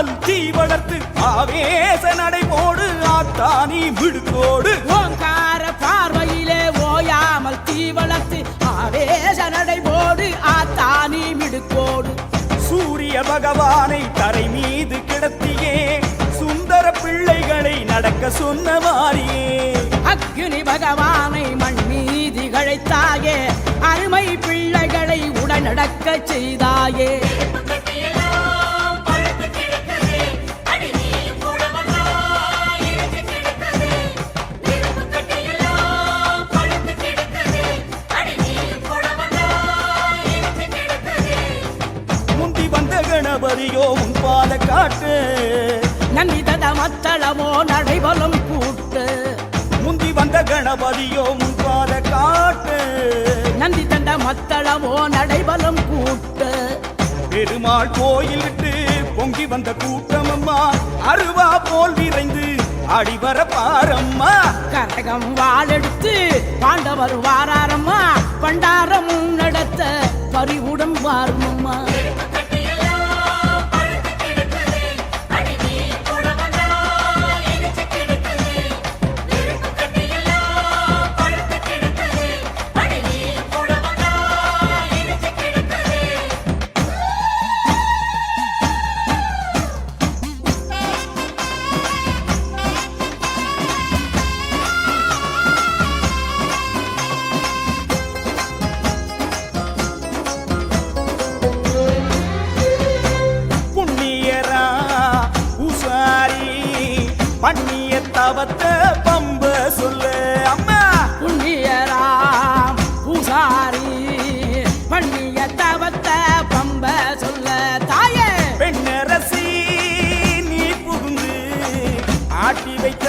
ஓயாமல் தீ வளர்த்து ஆவேச நடைபோடு ஆத்தானி மிடுக்கோடு. ஓங்கார பார்வையிலே ஓயாமல் தீ வளர்த்து ஆவேச நடைபோடு ஆத்தானி மிடுக்கோடு. சூரிய பகவானை தரை மீது கிடத்தியே சுந்தர பிள்ளைகளை நடக்க சொன்ன மாறியே. அக்னி பகவானை மண் மீது கழைத்தாயே அருமை பிள்ளைகளை உடனடக்க செய்தாயே. முந்தி வந்த கணபதியோ உன் பாத காட்டு நந்திதத மத்தளமோ நடைபலம் கூட்டு. முந்தி வந்த கணபதியோ உன் பாத காட்டு நந்திதண்ட மத்தளமோ நடைபலம் கூட்டு. பெருமாள் கோயில் விட்டு பொங்கி வந்த கூட்டமம்மா அருவா போல் விரைந்து அடிவர பாரம்மா. கரகம் வாழெடுத்து பாண்டவர் வாராரம்மா பண்டாரம் நடத்த பறிவுடன் வாருமம்மா. பண்ணிய தவத்த பம்ப சொல்ல அம்மா. புண்ணியராம் பூசாரி பண்ணிய தவத்த பம்ப சொல்ல தாயே. பெண்ணரசி நீ புகுந்து ஆட்டி வைத்த